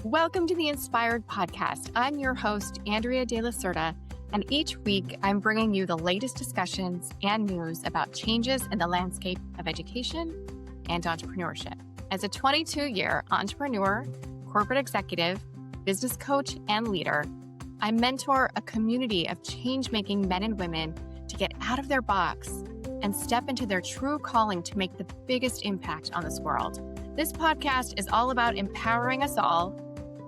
Welcome to the Inspired Podcast. I'm your host, Andrea De La Cerda, and each week I'm bringing you the latest discussions and news about changes in the landscape of education and entrepreneurship. As a 22-year entrepreneur, corporate executive, business coach, and leader, I mentor a community of change-making men and women to get out of their box and step into their true calling to make the biggest impact on this world. This podcast is all about empowering us all,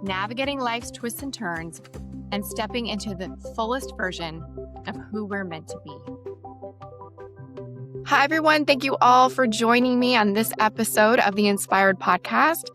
navigating life's twists and turns, and stepping into the fullest version of who we're meant to be. Hi, everyone. Thank you all for joining me on this episode of the Inspired Podcast.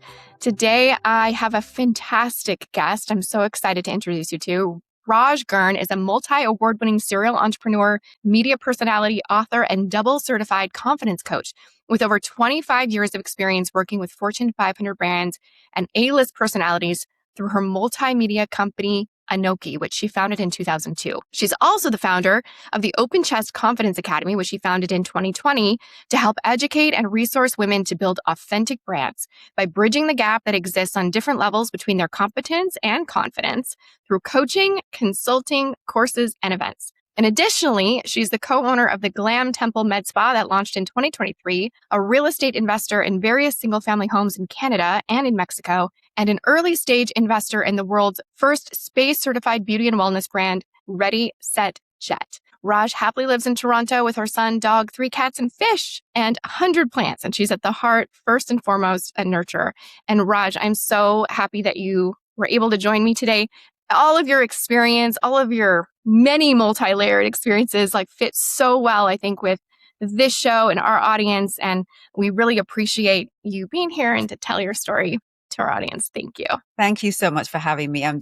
Today, I have a fantastic guest I'm so excited to introduce you to. Raj Gurn is a multi-award-winning serial entrepreneur, media personality, author, and double certified confidence coach with over 25 years of experience working with Fortune 500 brands and A-list personalities through her multimedia company, Anokimedia, which she founded in 2002. She's also the founder of the Open Chest Confidence Academy, which she founded in 2020 to help educate and resource women to build authentic brands by bridging the gap that exists on different levels between their competence and confidence through coaching, consulting, courses, and events. And additionally, she's the co-owner of the Glam Temple Med Spa that launched in 2023, a real estate investor in various single-family homes in Canada and in Mexico, and an early-stage investor in the world's first space-certified beauty and wellness brand, Ready, Set, Jet. Raj happily lives in Toronto with her son, dog, 3 cats, and fish, and 100 plants. And she's at the heart, first and foremost, a nurturer. And Raj, I'm so happy that you were able to join me today. All of your experience, all of your many multi-layered experiences fit so well, I think, with this show and our audience. And we really appreciate you being here and to tell your story to our audience. Thank you. Thank you so much for having me. I'm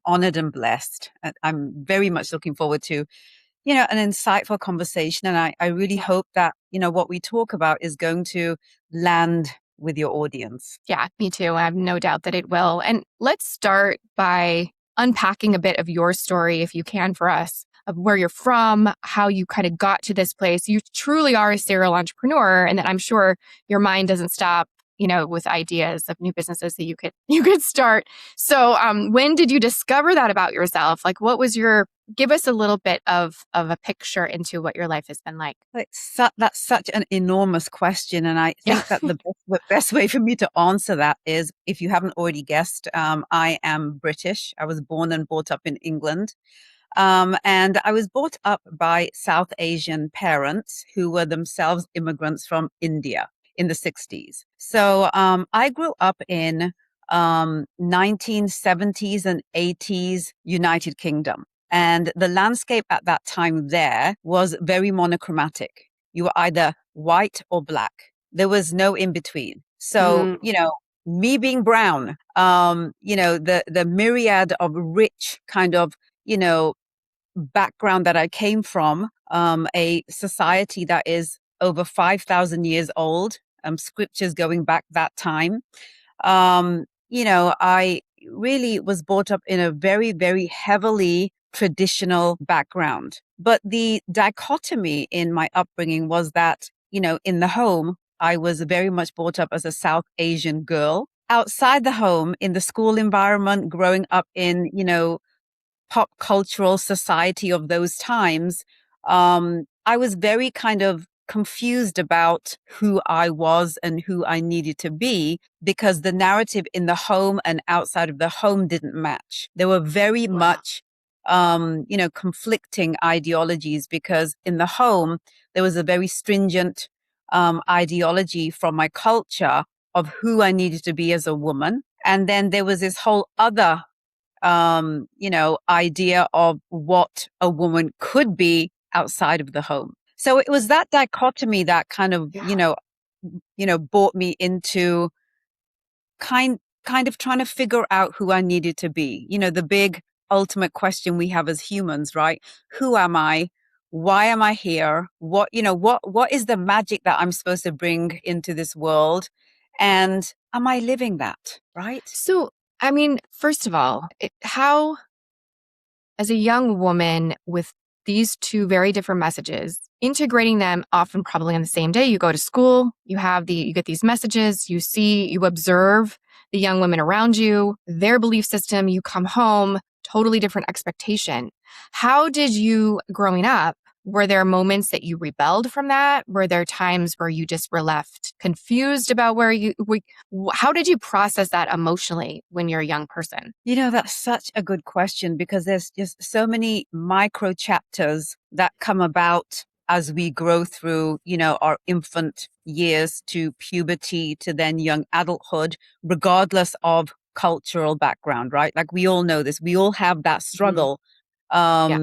honored and blessed. I'm very much looking forward to, an insightful conversation. And I really hope that, what we talk about is going to land with your audience. Yeah, me too. I have no doubt that it will. And let's start by unpacking a bit of your story, if you can, for us, of where you're from, how you kind of got to this place. You truly are a serial entrepreneur, and that I'm sure your mind doesn't stop, with ideas of new businesses that you could start. So, when did you discover that about yourself? What was give us a little bit of a picture into what your life has been like. That's such an enormous question. And I think that the best way for me to answer that is, if you haven't already guessed, I am British. I was born and brought up in England. And I was brought up by South Asian parents who were themselves immigrants from India in the 60s. So I grew up in 1970s and 80s United Kingdom. And the landscape at that time there was very monochromatic. You were either white or black. There was no in between. So, me being brown, the myriad of rich kind of, background that I came from, a society that is over 5,000 years old, scriptures going back that time. I really was brought up in a very, very heavily traditional background. But the dichotomy in my upbringing was that, in the home, I was very much brought up as a South Asian girl. Outside the home, in the school environment, growing up in, pop cultural society of those times, I was very kind of confused about who I was and who I needed to be, because the narrative in the home and outside of the home didn't match. There were very much conflicting ideologies, because in the home, there was a very stringent ideology from my culture of who I needed to be as a woman. And then there was this whole other, idea of what a woman could be outside of the home. So it was that dichotomy that kind of, brought me into kind of trying to figure out who I needed to be. The big ultimate question we have as humans, right? Who am I? Why am I here? What is the magic that I'm supposed to bring into this world? And am I living that, right? So, first of all, how, as a young woman with these two very different messages, integrating them often probably on the same day. You go to school, you get these messages, you observe the young women around you, their belief system, you come home, totally different expectation. How did you, growing up, were there moments that you rebelled from that? Were there times where you just were left confused about how did you process that emotionally when you're a young person? That's such a good question because there's just so many micro chapters that come about as we grow through, our infant years to puberty to then young adulthood, regardless of cultural background, right? Like we all know this. We all have that Mhm. struggle. Yeah.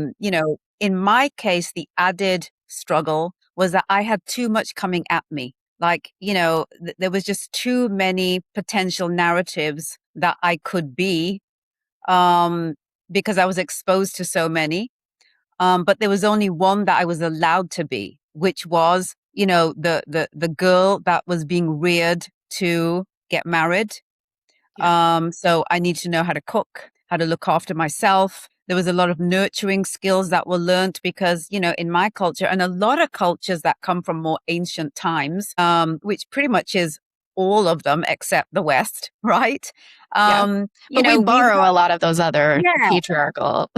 In my case, the added struggle was that I had too much coming at me. Like, there was just too many potential narratives that I could be, um, because I was exposed to so many. But there was only one that I was allowed to be, which was, the girl that was being reared to get married. Yeah. So I need to know how to cook, how to look after myself. There was a lot of nurturing skills that were learned because, in my culture and a lot of cultures that come from more ancient times, which pretty much is all of them except the West, right? Yeah. But we We borrow a lot of those other yeah. patriarchal.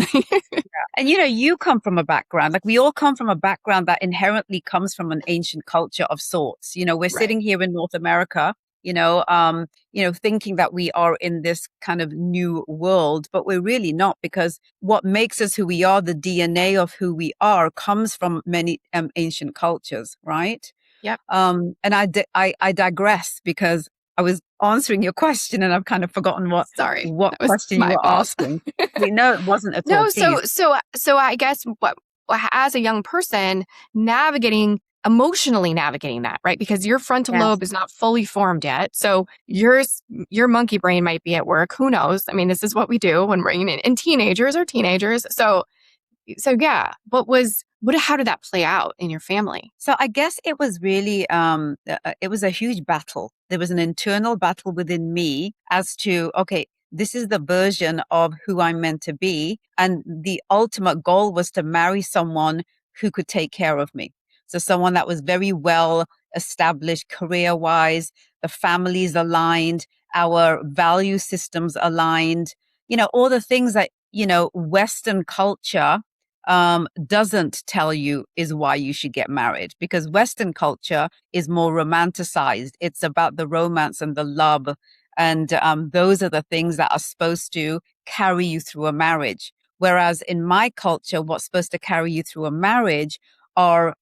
And you come from a background, like we all come from a background that inherently comes from an ancient culture of sorts. We're Right. sitting here in North America, thinking that we are in this kind of new world, but we're really not because what makes us who we are, the DNA of who we are, comes from many ancient cultures, right? Yep. I digress because I was answering your question and I've kind of forgotten Sorry. what That was question you my were fault. asking. No, it wasn't at all. No, Please. so I guess as a young person emotionally navigating that, right? Because your frontal Yes. lobe is not fully formed yet. So your monkey brain might be at work. Who knows? I mean, this is what we do when we're and teenagers are teenagers. So yeah, how did that play out in your family? So I guess it was really it was a huge battle. There was an internal battle within me as to, okay, this is the version of who I'm meant to be, and the ultimate goal was to marry someone who could take care of me. So someone that was very well established career-wise, the families aligned, our value systems aligned, all the things that, Western culture doesn't tell you is why you should get married because Western culture is more romanticized. It's about the romance and the love. And those are the things that are supposed to carry you through a marriage. Whereas in my culture, what's supposed to carry you through a marriage are,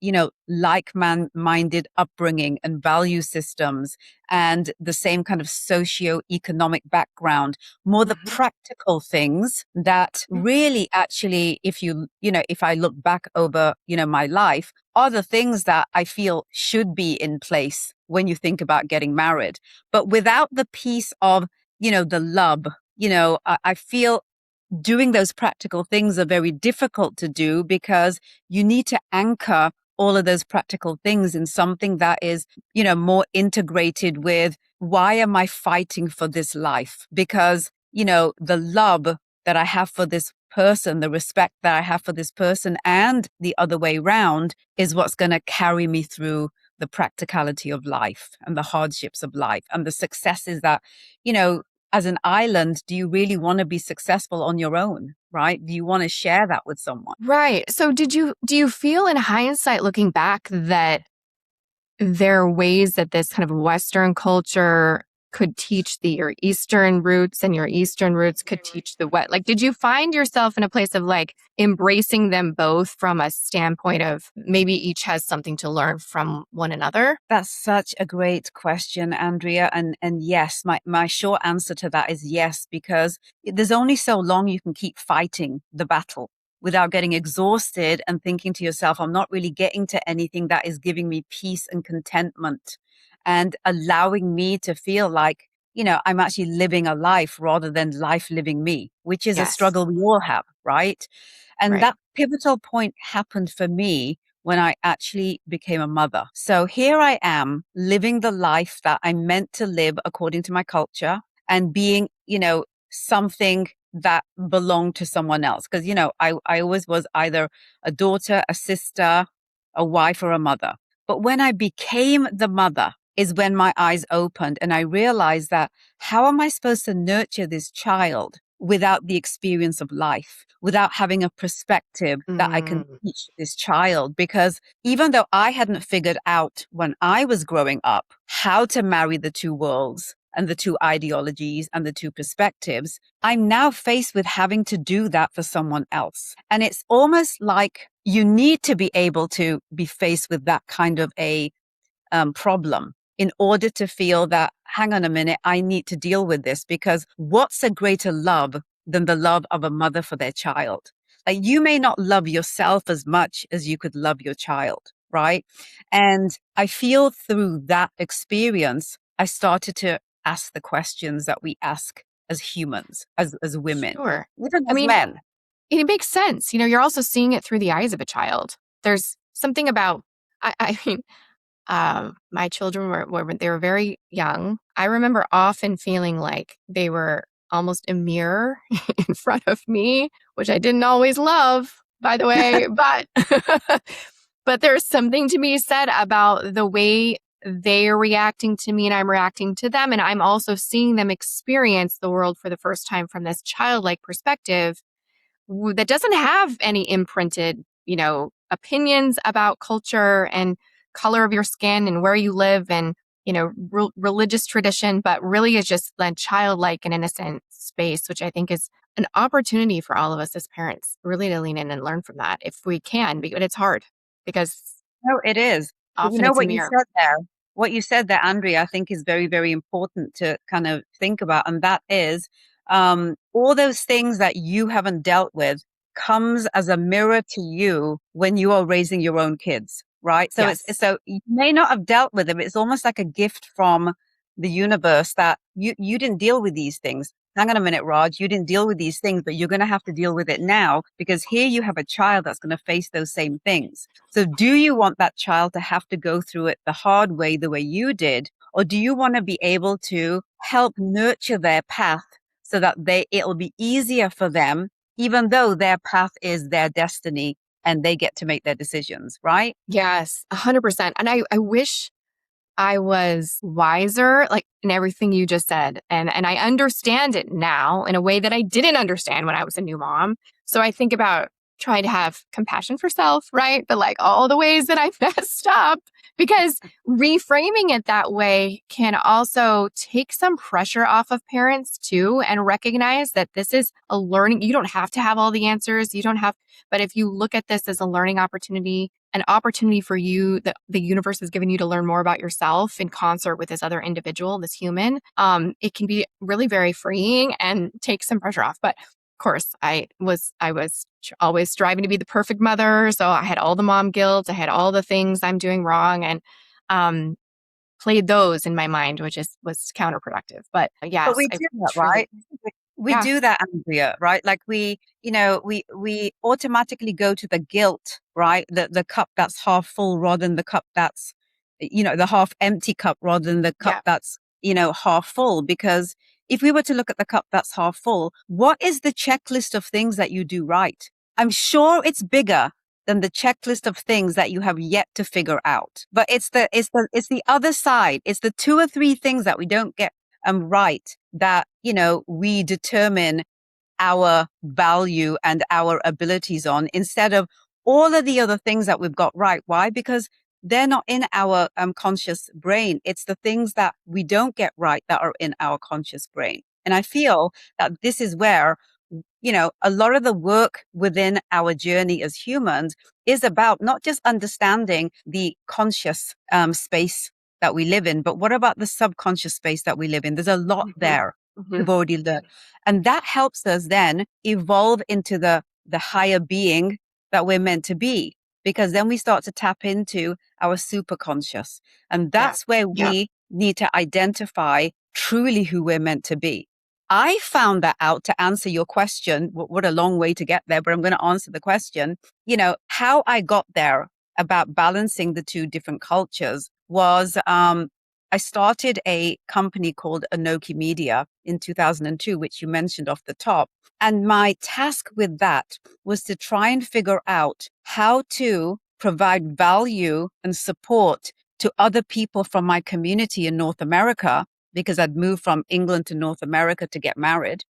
like-minded upbringing and value systems and the same kind of socio-economic background, more the Mhm. practical things that really actually, if I look back over, my life, are the things that I feel should be in place when you think about getting married. But without the piece of, the love, I feel doing those practical things are very difficult to do because you need to anchor all of those practical things in something that is, more integrated with why am I fighting for this life? Because, the love that I have for this person, the respect that I have for this person and the other way round is what's going to carry me through the practicality of life and the hardships of life and the successes that, as an island, do you really want to be successful on your own? Right? Do you want to share that with someone? Right. So do you feel in hindsight looking back that there are ways that this kind of Western culture could teach your Eastern roots and your Eastern roots could teach the West? Like, did you find yourself in a place of like embracing them both from a standpoint of maybe each has something to learn from one another? That's such a great question, Andrea. And yes, my short answer to that is yes, because there's only so long you can keep fighting the battle without getting exhausted and thinking to yourself, I'm not really getting to anything that is giving me peace and contentment and allowing me to feel like, I'm actually living a life rather than life living me, which is a Yes. struggle we all have, right? And Right. that pivotal point happened for me when I actually became a mother. So here I am living the life that I'm meant to live according to my culture and being, something that belonged to someone else. Because, I always was either a daughter, a sister, a wife, or a mother. But when I became the mother is when my eyes opened and I realized that how am I supposed to nurture this child without the experience of life, without having a perspective that I can Mm, teach this child? Because even though I hadn't figured out when I was growing up how to marry the two worlds and the two ideologies and the two perspectives, I'm now faced with having to do that for someone else. And it's almost like you need to be able to be faced with that kind of a problem in order to feel that, hang on a minute, I need to deal with this, because what's a greater love than the love of a mother for their child? Like, you may not love yourself as much as you could love your child, right? And I feel through that experience, I started to ask the questions that we ask as humans, as women, sure. even I as mean, men. it makes sense. You're also seeing it through the eyes of a child. There's something about, I mean, my children were they were very young. I remember often feeling like they were almost a mirror in front of me, which I didn't always love, by the way, but but there's something to be said about the way they're reacting to me and I'm reacting to them, and I'm also seeing them experience the world for the first time from this childlike perspective that doesn't have any imprinted, opinions about culture and color of your skin and where you live and, religious tradition, but really is just that childlike and innocent space, which I think is an opportunity for all of us as parents really to lean in and learn from that if we can, but it's hard because No, it is. But you often know it's a what you mirror. said there? What you said there, Andrea, I think is very, very important to kind of think about. And that is all those things that you haven't dealt with comes as a mirror to you when you are raising your own kids, right? So Yes. so you may not have dealt with them. It's almost like a gift from the universe that you didn't deal with these things. Hang on a minute, Raj, you didn't deal with these things, but you're going to have to deal with it now, because here you have a child that's going to face those same things. So do you want that child to have to go through it the hard way, the way you did? Or do you want to be able to help nurture their path so that it'll be easier for them, even though their path is their destiny and they get to make their decisions, right? Yes, 100%. And I wish I was wiser, like in everything you just said. And I understand it now in a way that I didn't understand when I was a new mom. So I think about trying to have compassion for self, right? But like all the ways that I messed up, because reframing it that way can also take some pressure off of parents too, and recognize that this is a learning. You don't have to have all the answers. You don't have, but if you look at this as a learning opportunity, an opportunity for you that the universe has given you to learn more about yourself in concert with this other individual, this human, it can be really very freeing and take some pressure off. But of course, I was always striving to be the perfect mother, so I had all the mom guilt, I had all the things I'm doing wrong, and um, played those in my mind, which was counterproductive. But But yes, we I do that, truly, right? We yeah, do that, Andrea, right? Like we automatically go to the guilt, right? The cup that's half full rather than the cup that's, the half empty cup rather than the cup yeah, that's, half full. Because if we were to look at the cup that's half full, what is the checklist of things that you do right? I'm sure it's bigger than the checklist of things that you have yet to figure out. But it's the other side. It's the two or three things that we don't get right that, we determine our value and our abilities on, instead of all of the other things that we've got right. Why? Because they're not in our conscious brain. It's the things that we don't get right that are in our conscious brain. And I feel that this is where, a lot of the work within our journey as humans is about not just understanding the conscious space that we live in, but what about the subconscious space that we live in? There's a lot hmm there hmm we've already learned. And that helps us then evolve into the higher being that we're meant to be, because then we start to tap into our superconscious. And yeah, that's where yeah, we need to identify truly who we're meant to be. I found that out to answer your question. What a long way to get there, but I'm going to answer the question. How I got there about balancing the two different cultures was, I started a company called Anokimedia in 2002, which you mentioned off the top. And my task with that was to try and figure out how to provide value and support to other people from my community in North America, because I'd moved from England to North America to get married.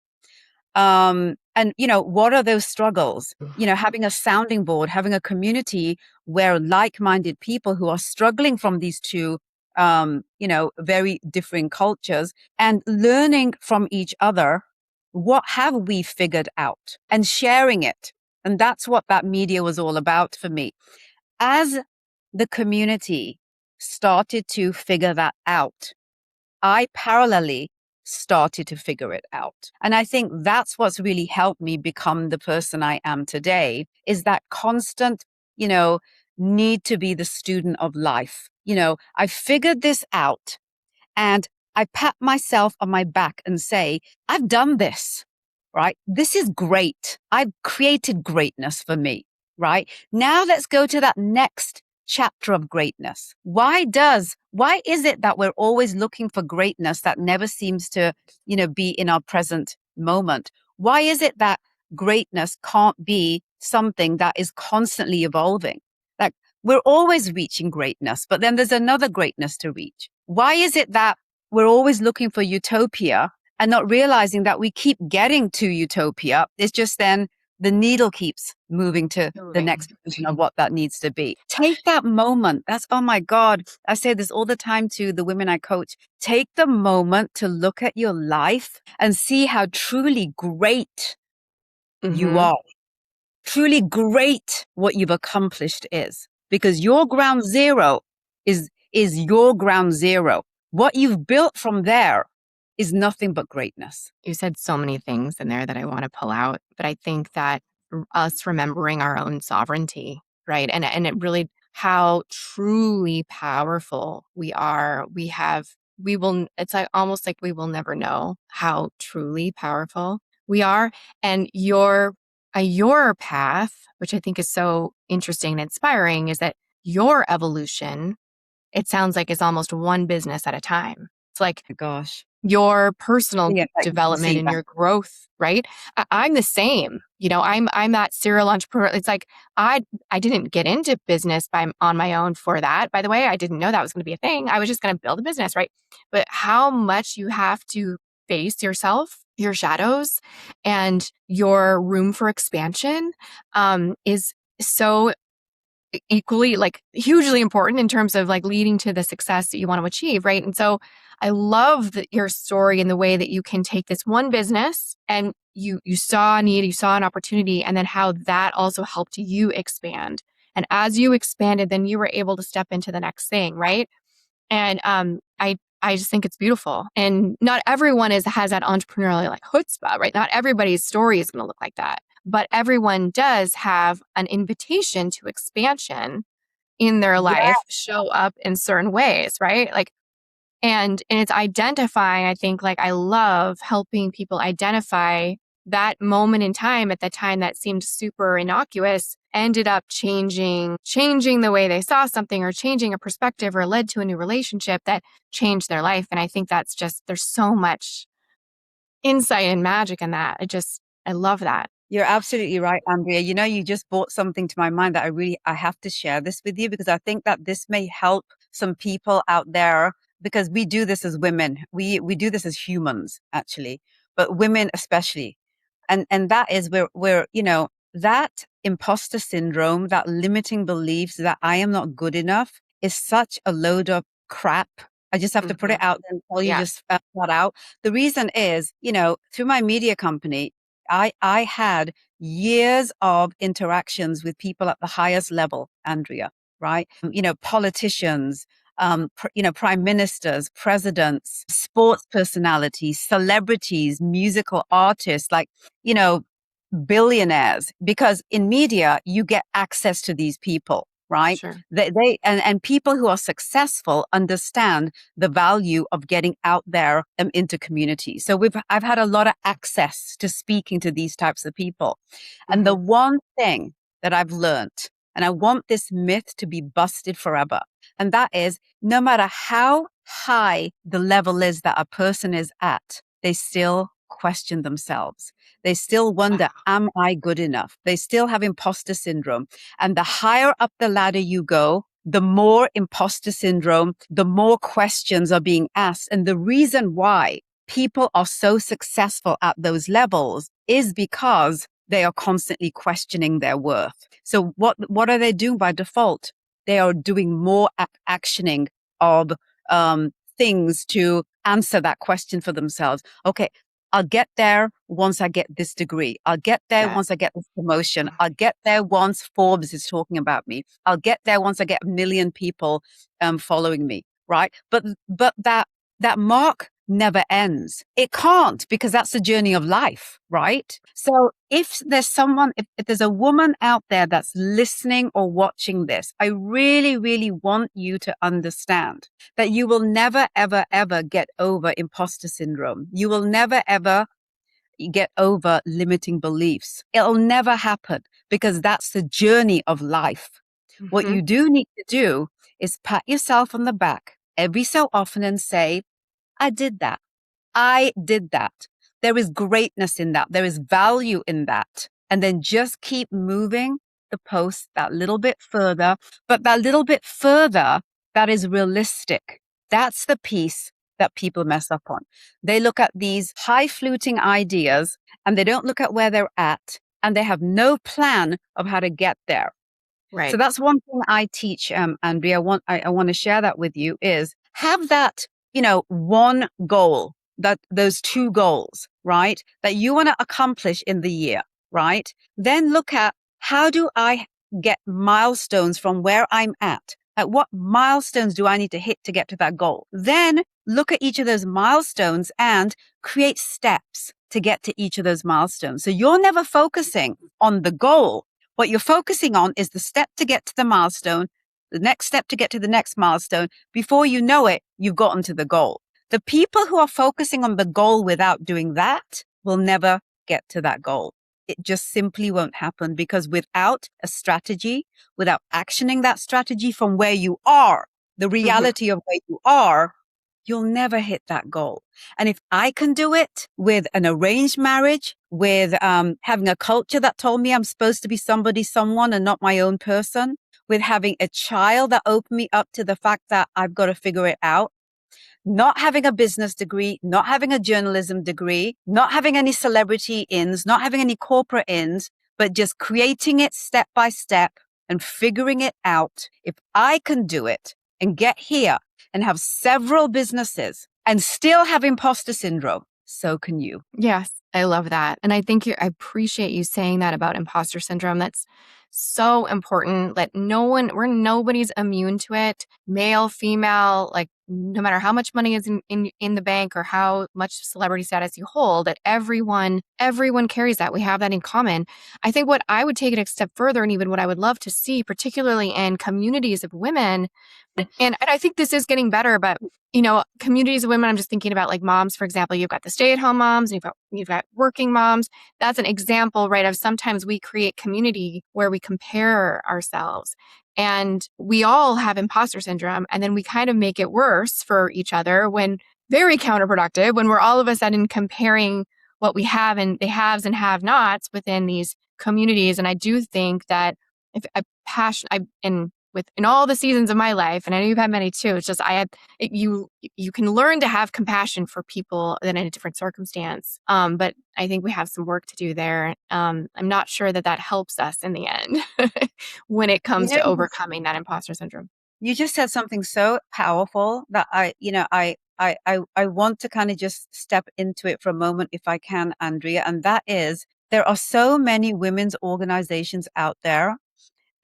And, what are those struggles? Having a sounding board, having a community where like-minded people who are struggling from these two, very differing cultures, and learning from each other, what have we figured out, and sharing it. And that's what that media was all about for me. As the community started to figure that out, I parallelly started to figure it out. And I think that's what's really helped me become the person I am today, is that constant, need to be the student of life. I figured this out, and I pat myself on my back and say, I've done this, right? This is great. I've created greatness for me, right? Now let's go to that next chapter of greatness. Why is it that we're always looking for greatness that never seems to, be in our present moment? Why is it that greatness can't be something that is constantly evolving? Like, we're always reaching greatness, but then there's another greatness to reach. Why is it that we're always looking for utopia and not realizing that we keep getting to utopia? It's just then the needle keeps moving to the next version of what that needs to be. Take that moment. Oh my God. I say this all the time to the women I coach. Take the moment to look at your life and see how truly great you are. Truly great what you've accomplished is. Because your ground zero is your ground zero. What you've built from there is nothing but greatness. You said so many things in there that I want to pull out, but I think that us remembering our own sovereignty, right? And it really, how truly powerful we are. It's like almost like we will never know how truly powerful we are. And your path, which I think is so interesting and inspiring, is that your evolution, it sounds like, is almost one business at a time. It's like, gosh, your personal development and your growth, right? I'm the same. I'm that serial entrepreneur. It's like I didn't get into business on my own for that. By the way, I didn't know that was going to be a thing. I was just going to build a business, right? But how much you have to face yourself, your shadows, and your room for expansion is so equally, like, hugely important in terms of like leading to the success that you want to achieve, right? And so I love your story and the way that you can take this one business and you saw a need, you saw an opportunity, and then how that also helped you expand. And as you expanded, then you were able to step into the next thing, right? And I just think it's beautiful. And not everyone has that entrepreneurial like chutzpah, right? Not everybody's story is going to look like that. But everyone does have an invitation to expansion in their life show up in certain ways, right? Like, and it's identifying, I think, like, I love helping people identify that moment in time, at the time that seemed super innocuous, ended up changing the way they saw something, or changing a perspective, or led to a new relationship that changed their life. And I think that's just, there's so much insight and magic in that. I love that. You're absolutely right, Andrea. You just brought something to my mind that I have to share this with you, because I think that this may help some people out there, because we do this as women. We do this as humans, actually, but women especially. And that is where, that imposter syndrome, that limiting beliefs that I am not good enough, is such a load of crap. I just have to put it out there and tell you just that out. The reason is, through my media company, I had years of interactions with people at the highest level, Andrea, right? Politicians, prime ministers, presidents, sports personalities, celebrities, musical artists, like, billionaires, because in media, you get access to these people, right? Sure. And people who are successful understand the value of getting out there into community. So I've had a lot of access to speaking to these types of people. And the one thing that I've learned, and I want this myth to be busted forever, and that is, no matter how high the level is that a person is at, they still question themselves. They still wonder, am I good enough? They still have imposter syndrome. And the higher up the ladder you go, the more imposter syndrome, the more questions are being asked. And the reason why people are so successful at those levels is because they are constantly questioning their worth. So what are they doing by default? They are doing more actioning of things to answer that question for themselves. Okay, I'll get there once I get this degree. I'll get there once I get this promotion. I'll get there once Forbes is talking about me. I'll get there once I get 1 million people following me, right? But that mark never ends. It can't, because that's the journey of life, right? So if there's someone, if there's a woman out there that's listening or watching this, I really, really want you to understand that you will never, ever, ever get over imposter syndrome. You will never, ever get over limiting beliefs. It'll never happen, because that's the journey of life. Mm-hmm. What you do need to do is pat yourself on the back every so often and say, I did that. I did that. There is greatness in that. There is value in that. And then just keep moving the post that little bit further, but that little bit further that is realistic. That's the piece that people mess up on. They look at these high fluting ideas and they don't look at where they're at, and they have no plan of how to get there. Right. So that's one thing I teach, Andrea. I want to share that with you, is have that, one goal, that those two goals, right, that you want to accomplish in the year, right? Then look at, how do I get milestones from where I'm at? Like, what milestones do I need to hit to get to that goal? Then look at each of those milestones and create steps to get to each of those milestones. So you're never focusing on the goal. What you're focusing on is the step to get to the milestone, the next step to get to the next milestone. Before you know it, you've gotten to the goal. The people who are focusing on the goal without doing that will never get to that goal. It just simply won't happen, because without a strategy, without actioning that strategy from where you are, the reality of where you are, you'll never hit that goal. And if I can do it with an arranged marriage, with having a culture that told me I'm supposed to be someone and not my own person, with having a child that opened me up to the fact that I've got to figure it out, not having a business degree, not having a journalism degree, not having any celebrity ins, not having any corporate ins, but just creating it step by step and figuring it out. If I can do it and get here and have several businesses and still have imposter syndrome, so can you. Yes, I love that. And I think I appreciate you saying that about imposter syndrome. That's so important. That nobody's immune to it. Male, female, like no matter how much money is in the bank or how much celebrity status you hold, that everyone carries that. We have that in common. I think what I would take it a step further, and even what I would love to see, particularly in communities of women, and I think this is getting better, but communities of women, I'm just thinking about like moms, for example. You've got the stay-at-home moms, and you've got working moms. That's an example, right, of sometimes we create community where we compare ourselves. And we all have imposter syndrome, and then we kind of make it worse for each other, when very counterproductive, when we're all of a sudden comparing what we have and the haves and have-nots within these communities. And I do think that in all the seasons of my life, and I know you've had many too, it's just you can learn to have compassion for people in a different circumstance. But I think we have some work to do there. I'm not sure that helps us in the end when it comes to overcoming that imposter syndrome. You just said something so powerful that I want to kind of just step into it for a moment, if I can, Andrea. And that is, there are so many women's organizations out there,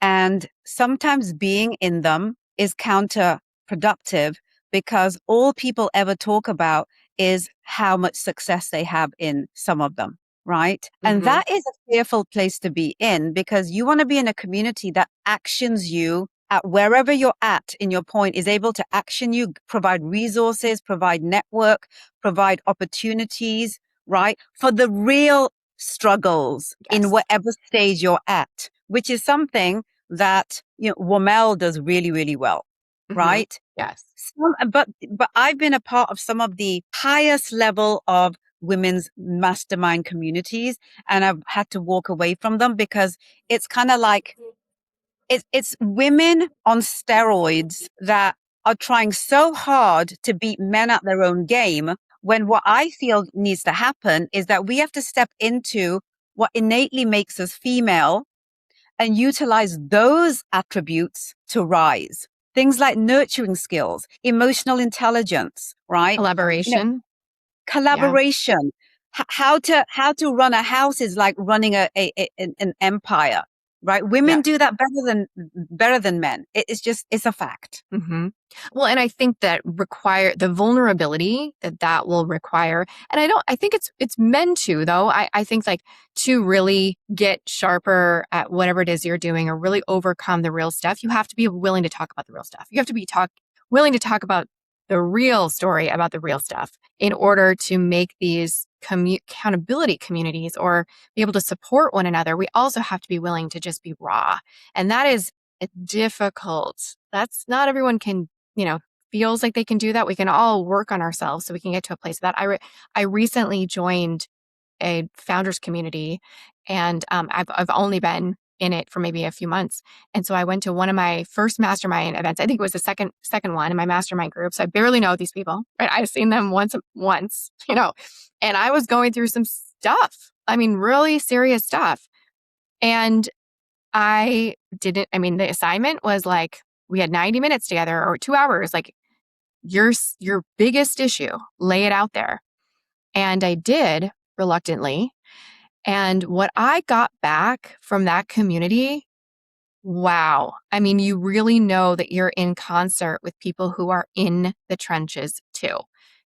and sometimes being in them is counterproductive, because all people ever talk about is how much success they have in some of them, right? Mm-hmm. And that is a fearful place to be in, because you want to be in a community that actions you at wherever you're at in your point, is able to action you, provide resources, provide network, provide opportunities, right? For the real struggles in whatever stage you're at, which is something that WOMEL does really, really well. Mm-hmm. right? Yes. But I've been a part of some of the highest level of women's mastermind communities, and I've had to walk away from them because it's kind of like it's women on steroids that are trying so hard to beat men at their own game, when what I feel needs to happen is that we have to step into what innately makes us female and utilize those attributes to rise. Things like nurturing skills, emotional intelligence, right? You know, Collaboration. Yeah. collaboration. How to run a house is like running an empire, right? Women Yes. do that better than men. It's a fact. Mm-hmm. Well, and I think that require the vulnerability that will require, and I think it's meant to, though. I think like to really get sharper at whatever it is you're doing or really overcome the real stuff, you have to be willing to talk about the real stuff. You have to be willing to talk about the real story about the real stuff in order to make these accountability communities or be able to support one another. We also have to be willing to just be raw. And that is difficult. That's not everyone can, feels like they can do that. We can all work on ourselves so we can get to a place of that. I recently joined a founders community, and I've only been in it for maybe a few months. And so I went to one of my first mastermind events. I think it was the second one in my mastermind group. So I barely know these people, right? I've seen them once, and I was going through some stuff. I mean, really serious stuff. And the assignment was like, we had 90 minutes together or 2 hours, like your biggest issue, lay it out there. And I did reluctantly. And what I got back from that community, wow. I mean, you really know that you're in concert with people who are in the trenches too.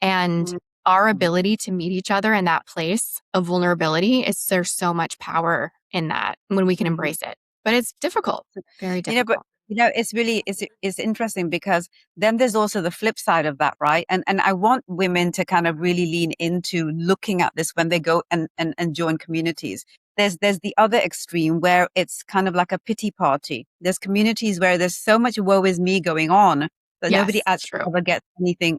And our ability to meet each other in that place of vulnerability there's so much power in that when we can embrace it. But it's difficult, very But difficult. it's interesting because then there's also the flip side of that, right? And I want women to kind of really lean into looking at this when they go and join communities. There's the other extreme where it's kind of like a pity party. There's communities where there's so much woe is me going on that nobody Yes, actually true. ever gets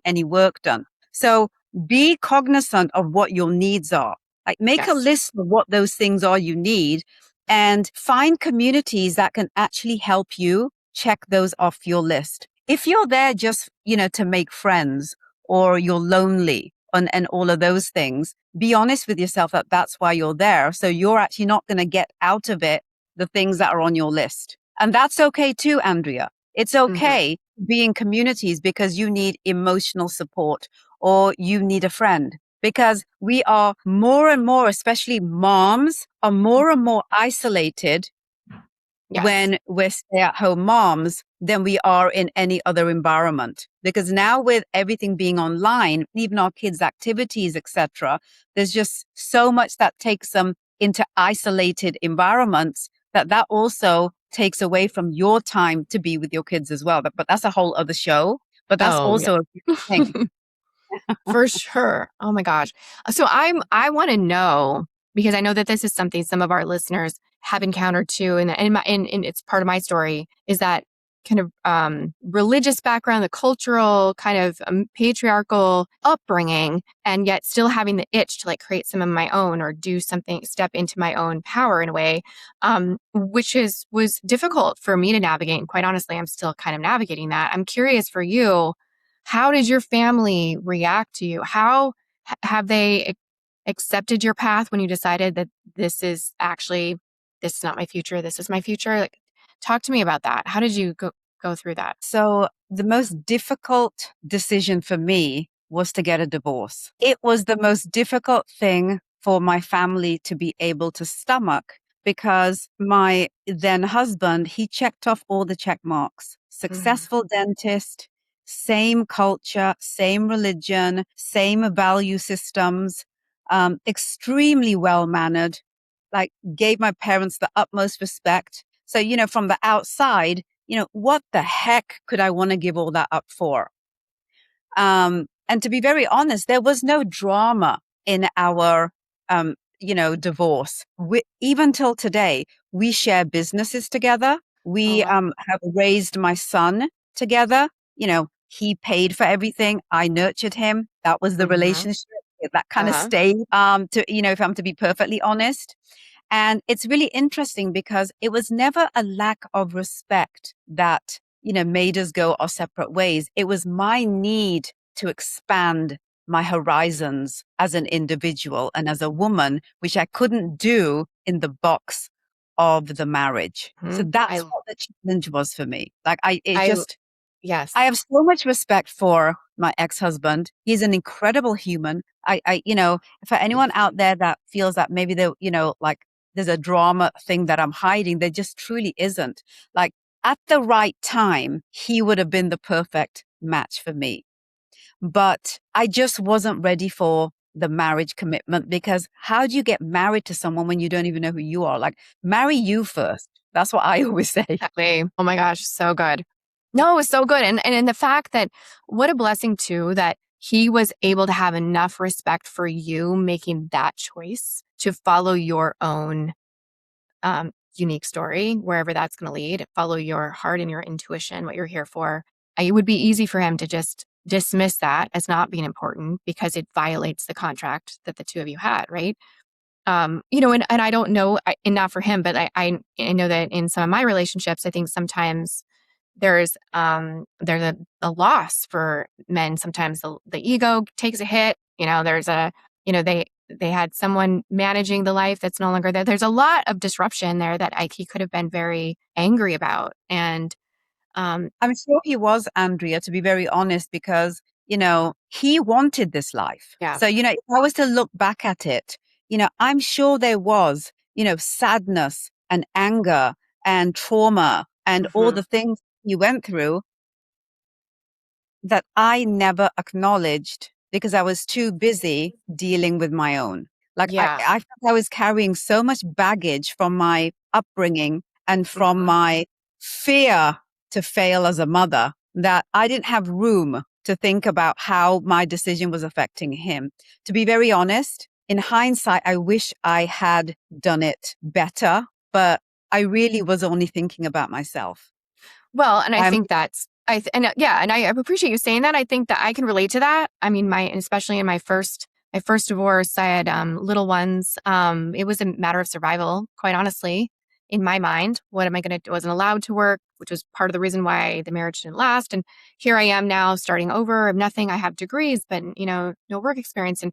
any work done. So be cognizant of what your needs are. Like make a Yes. list of what those things are you need, and find communities that can actually help you check those off your list. If you're there just, to make friends, or you're lonely and all of those things, be honest with yourself that that's why you're there. So you're actually not going to get out of it the things that are on your list. And that's okay too, Andrea. It's Mm-hmm. okay being communities because you need emotional support or you need a friend, because we are more and more, especially moms, are more and more isolated Yes. when we're stay-at-home moms than we are in any other environment. Because now with everything being online, even our kids' activities, etc., there's just so much that takes them into isolated environments that also takes away from your time to be with your kids as well. But that's a whole other show. But that's Oh, yeah. also a thing. For sure. Oh my gosh. So I want to know, because I know that this is something some of our listeners have encountered too, and it's part of my story, is that kind of religious background, the cultural kind of patriarchal upbringing, and yet still having the itch to like create some of my own or do something, step into my own power in a way, which was difficult for me to navigate. And quite honestly, I'm still kind of navigating that. I'm curious for you, how did your family react to you? How have they accepted your path when you decided that this is not my future, this is my future? Like, talk to me about that. How did you go through that? So the most difficult decision for me was to get a divorce. It was the most difficult thing for my family to be able to stomach, because my then husband, he checked off all the check marks. Mm. Successful dentist, same culture, same religion, same value systems, extremely well mannered, like gave my parents the utmost respect. So, from the outside, what the heck could I want to give all that up for? And to be very honest, there was no drama in our, divorce. Even till today, we share businesses together. Oh, We wow. have raised my son together. he paid for everything. I nurtured him. That was the Mm-hmm. relationship that kind of Uh-huh. stayed, if I'm to be perfectly honest. And it's really interesting because it was never a lack of respect that, made us go our separate ways. It was my need to expand my horizons as an individual and as a woman, which I couldn't do in the box of the marriage. So Mm-hmm. that's what the challenge was for me. Like I, yes. I have so much respect for my ex-husband. He's an incredible human. For anyone out there that feels that maybe like there's a drama thing that I'm hiding, there just truly isn't. Like at the right time, he would have been the perfect match for me. But I just wasn't ready for the marriage commitment because how do you get married to someone when you don't even know who you are? Like marry you first. That's what I always say. Exactly. Oh my gosh, so good. No, it was so good. And in the fact that what a blessing too that he was able to have enough respect for you making that choice to follow your own unique story, wherever that's going to lead, follow your heart and your intuition, what you're here for. It would be easy for him to just dismiss that as not being important because it violates the contract that the two of you had, right? And I don't know, and not for him, but I know that in some of my relationships, I think sometimes there's a loss for men. Sometimes the ego takes a hit. There's a they had someone managing the life that's no longer there. There's a lot of disruption there that he could have been very angry about. And I'm sure he was, Andrea, to be very honest, because, he wanted this life. yeah. So, if I was to look back at it, I'm sure there was, sadness and anger and trauma and all Hmm. the things he went through that I never acknowledged because I was too busy dealing with my own. Like Yeah. I felt I was carrying so much baggage from my upbringing and from Hmm. my fear to fail as a mother that I didn't have room to think about how my decision was affecting him. To be very honest, in hindsight, I wish I had done it better, but I really was only thinking about myself. Well, and I I'm think that's yeah, and I appreciate you saying that. I think that I can relate to that. I mean, especially in my first divorce, I had little ones. It was a matter of survival, quite honestly, in my mind. What am I going to do? I wasn't allowed to work, which was part of the reason why the marriage didn't last. And here I am now starting over. I have nothing. I have degrees, but no work experience. And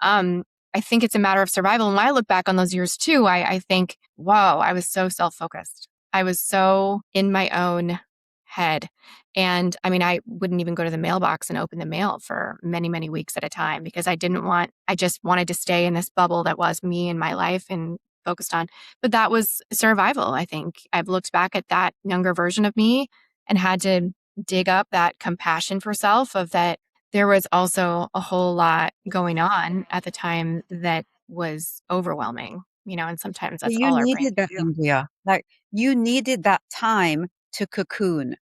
um, I think it's a matter of survival. And when I look back on those years too, I think, wow, I was so self-focused. I was so in my own head. And I mean, I wouldn't even go to the mailbox and open the mail for many, many weeks at a time because I just wanted to stay in this bubble that was me and my life and focused on. But that was survival, I think. I've looked back at that younger version of me and had to dig up that compassion for self of that there was also a whole lot going on at the time that was overwhelming, and sometimes But that's you all our brain needed that, can do. Andrea. Like you needed that time to cocoon,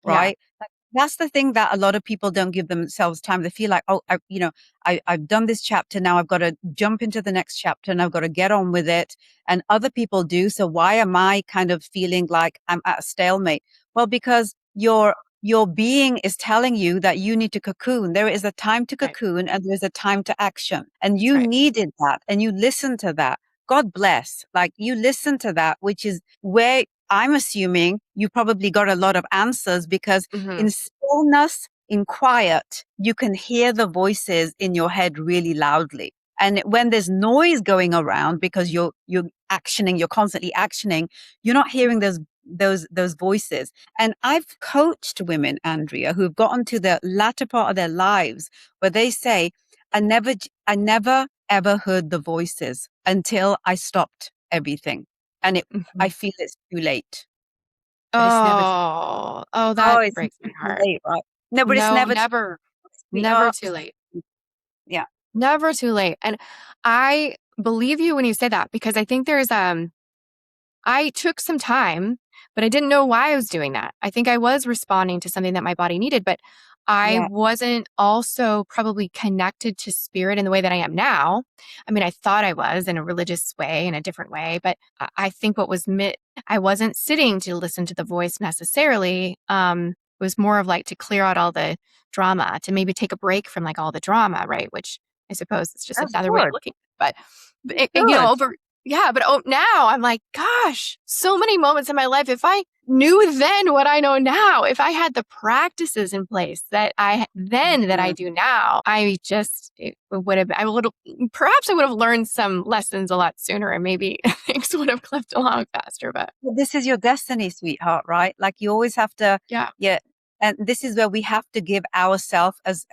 Yeah, right? Like, that's the thing that a lot of people don't give themselves time. They feel like, oh, I've done this chapter. Now I've got to jump into the next chapter and I've got to get on with it. And other people do. So why am I kind of feeling like I'm at a stalemate? Well, because your being is telling you that you need to cocoon. There is a time to right. cocoon and there's a time to action. And That's you right. needed that and you listened to that. God bless. Like you listen to that, which is where I'm assuming you probably got a lot of answers because Hmm. in stillness, in quiet, you can hear the voices in your head really loudly. And when there's noise going around because you're actioning, you're constantly actioning, you're not hearing those voices. And I've coached women, Andrea, who've gotten to the latter part of their lives where they say, I never ever heard the voices until I stopped everything. And I Hmm. feel it's too late. But it's never too Oh, Oh, that it's breaks my too heart. late, right? No, but it's No, never too never, late. never too late. Yeah. Never too late. And I believe you when you say that because I think I took some time, but I didn't know why I was doing that. I think I was responding to something that my body needed, but I Yeah. wasn't also probably connected to spirit in the way that I am now. I mean, I thought I was in a religious way, in a different way, but I think what was I wasn't sitting to listen to the voice necessarily. was more of like to clear out all the drama, to maybe take a break from like all the drama, right? Which I suppose it's just That's another way of good. looking at it. But Good. now I'm like, gosh, so many moments in my life. If I knew then what I know now, if I had the practices in place that I do now, perhaps I would have learned some lessons a lot sooner, and maybe things would have clipped along faster. But Well, this is your destiny, sweetheart, right? Like you always have to, yeah, yeah. And this is where we have to give ourselves as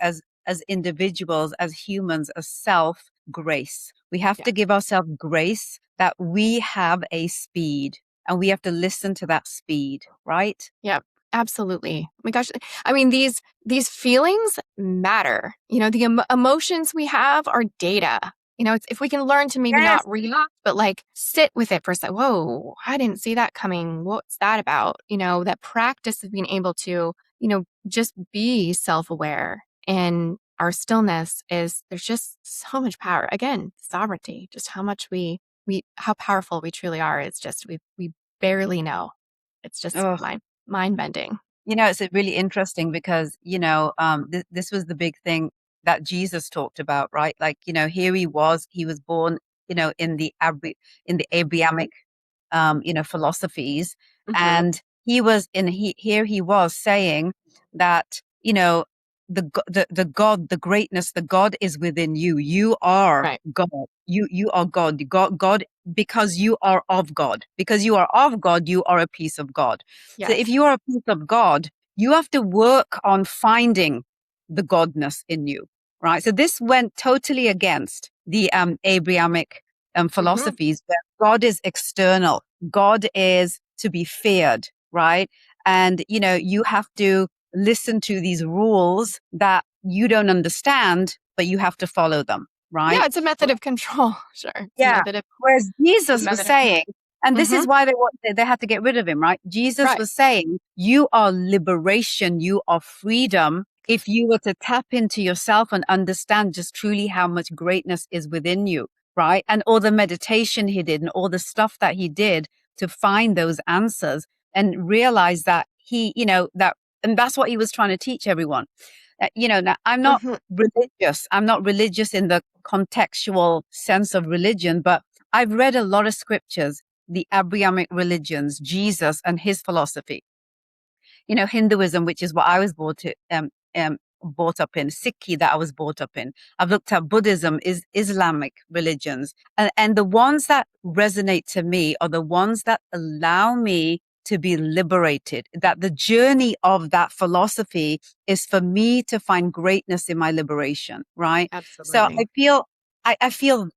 individuals, as humans, as self grace. We have yeah. to give ourselves grace that we have a speed and we have to listen to that speed, right? Yeah, absolutely. Oh my gosh. I mean, these feelings matter. The emotions we have are data. If we can learn to maybe Yes. not react, but like sit with it for a second. Whoa, I didn't see that coming. What's that about? That practice of being able to, just be self-aware, and our stillness there's just so much power. Again, sovereignty, just how much how powerful we truly are. It's just, we barely know. It's just Oh, mind bending. it's really interesting because, this was the big thing that Jesus talked about, right? Like, here he was born, in the Abrahamic philosophies. Hmm. And here he was saying that, the God, the greatness, the God is within you. You are Right. God. You are God. God, because you are of God. Because you are of God, you are a piece of God. So if Yes. you are a piece of God, you have to work on finding the godness in you. Right. So this went totally against the Abrahamic Hmm. philosophies where God is external. God is to be feared, right? And, you have to listen to these rules that you don't understand, but you have to follow them, Yeah, right? it's a method of control. Sure. It's Yeah. Whereas a Jesus was method of control. saying, and this Hmm. is why they had to get rid of him, right? Jesus Right. was saying, you are liberation, you are freedom. If you were to tap into yourself and understand just truly how much greatness is within you, right? And all the meditation he did and all the stuff that he did to find those answers and realize that and that's what he was trying to teach everyone. Now I'm not Hmm. religious. I'm not religious in the contextual sense of religion, but I've read a lot of scriptures, the Abrahamic religions, Jesus and his philosophy. Hinduism, which is what I was brought up in, Sikhi that I was brought up in. I've looked at Buddhism, is Islamic religions, and the ones that resonate to me are the ones that allow me to be liberated. That the journey of that philosophy is for me to find greatness in my liberation, right? So Absolutely. I feel,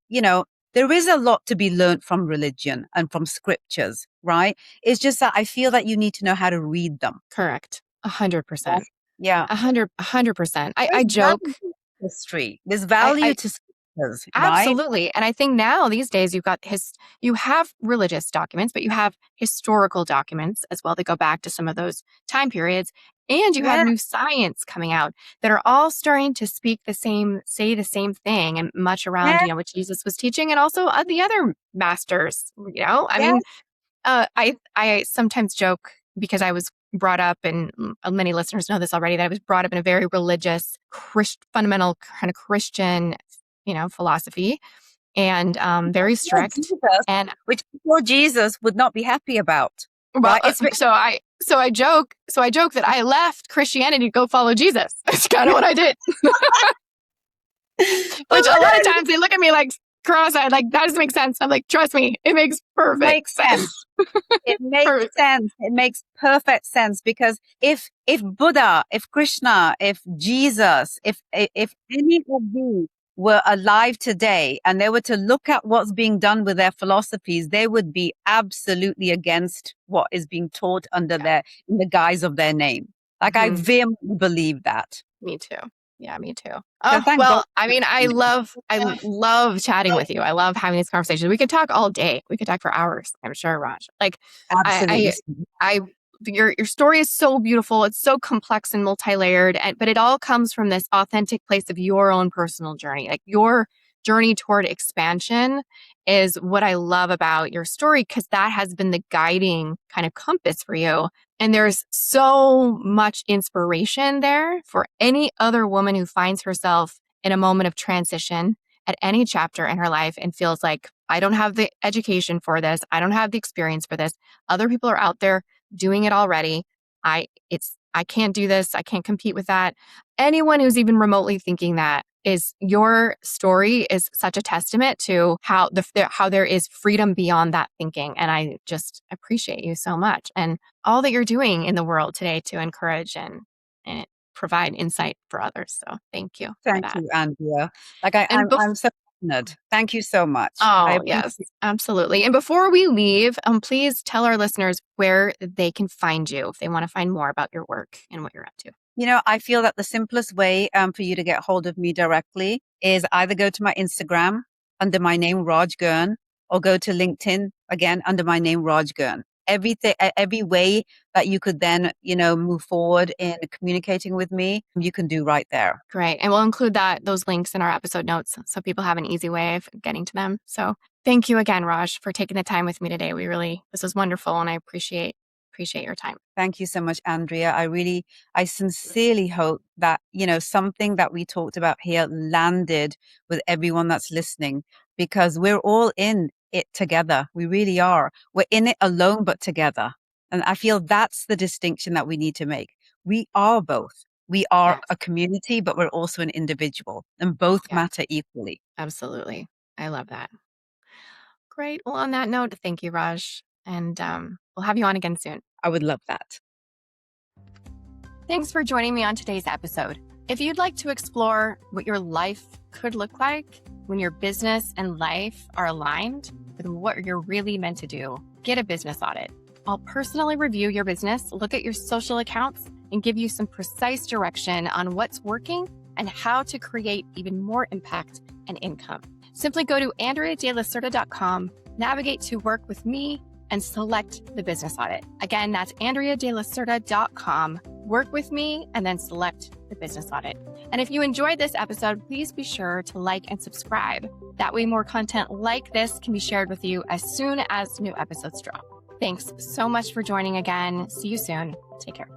there is a lot to be learned from religion and from scriptures, right? It's just that I feel that you need to know how to read them. Correct. 100%. Yeah. 100%. I There's joke. value to history. There's I value to scriptures, right? Absolutely. And I think now these days you have religious documents, but you have historical documents as well that go back to some of those time periods. And you have Yeah. new science coming out that are all starting to say the same thing, and much around, Yeah. what Jesus was teaching, and also the other masters, I Yeah. mean, I sometimes joke, because I was brought up, and many listeners know this already, that I was brought up in a very religious, fundamental kind of Christian, philosophy, and very Before strict. Jesus, And which before Jesus would not be happy about, well, right? It's so I joke that I left Christianity to go follow Jesus. That's kind of what I did. Which a lot of times they look at me like cross-eyed, like that doesn't make sense. I'm like, trust me, it makes perfect makes sense. sense. It makes Perfect. sense. It makes perfect sense because if Buddha, if Krishna, if Jesus, if any of these were alive today and they were to look at what's being done with their philosophies, they would be absolutely against what is being taught under Yeah. in the guise of their name. Like I Mhm. vehemently believe that. Me too. Yeah, me too. So Oh, thank God. well, I mean, I love chatting with you. I love having these conversations. We could talk all day. We could talk for hours, I'm sure, Raj. Like, Absolutely. I your story is so beautiful. It's so complex and multi-layered, but it all comes from this authentic place of your own personal journey. Like journey toward expansion is what I love about your story, because that has been the guiding kind of compass for you. And there's so much inspiration there for any other woman who finds herself in a moment of transition at any chapter in her life and feels like, I don't have the education for this. I don't have the experience for this. Other people are out there doing it already. I can't do this. I can't compete with that. Anyone who's even remotely thinking that, is your story is such a testament to how there is freedom beyond that thinking. And I just appreciate you so much and all that you're doing in the world today to encourage and provide insight for others. So thank you for Thank that. you, Andrea. And I'm so honored. Thank you so much. I oh, appreciate. yes, absolutely. And before we leave, please tell our listeners where they can find you if they want to find more about your work and what you're up to. I feel that the simplest way for you to get hold of me directly is either go to my Instagram under my name, Raj Gurn, or go to LinkedIn again under my name, Raj Gurn. Every way that you could then, move forward in communicating with me, you can do right there. Great. And we'll include those links in our episode notes so people have an easy way of getting to them. So thank you again, Raj, for taking the time with me today. This was wonderful, and I appreciate your time. Thank you so much, Andrea. I sincerely hope that, something that we talked about here landed with everyone that's listening, because we're all in it together. We really are. We're in it alone, but together. And I feel that's the distinction that we need to make. We are both. We are Yes. a community, but we're also an individual, and both matter equally. Absolutely. I love that. Great. Well, on that note, thank you, Raj. And we'll have you on again soon. I would love that. Thanks for joining me on today's episode. If you'd like to explore what your life could look like when your business and life are aligned with what you're really meant to do, get a business audit. I'll personally review your business, look at your social accounts, and give you some precise direction on what's working and how to create even more impact and income. Simply go to AndreaDeLacerda.com, navigate to work with me, and select the business audit. Again, that's AndreaDeLacerda.com. Work with me and then select the business audit. And if you enjoyed this episode, please be sure to like and subscribe. That way more content like this can be shared with you as soon as new episodes drop. Thanks so much for joining again. See you soon. Take care.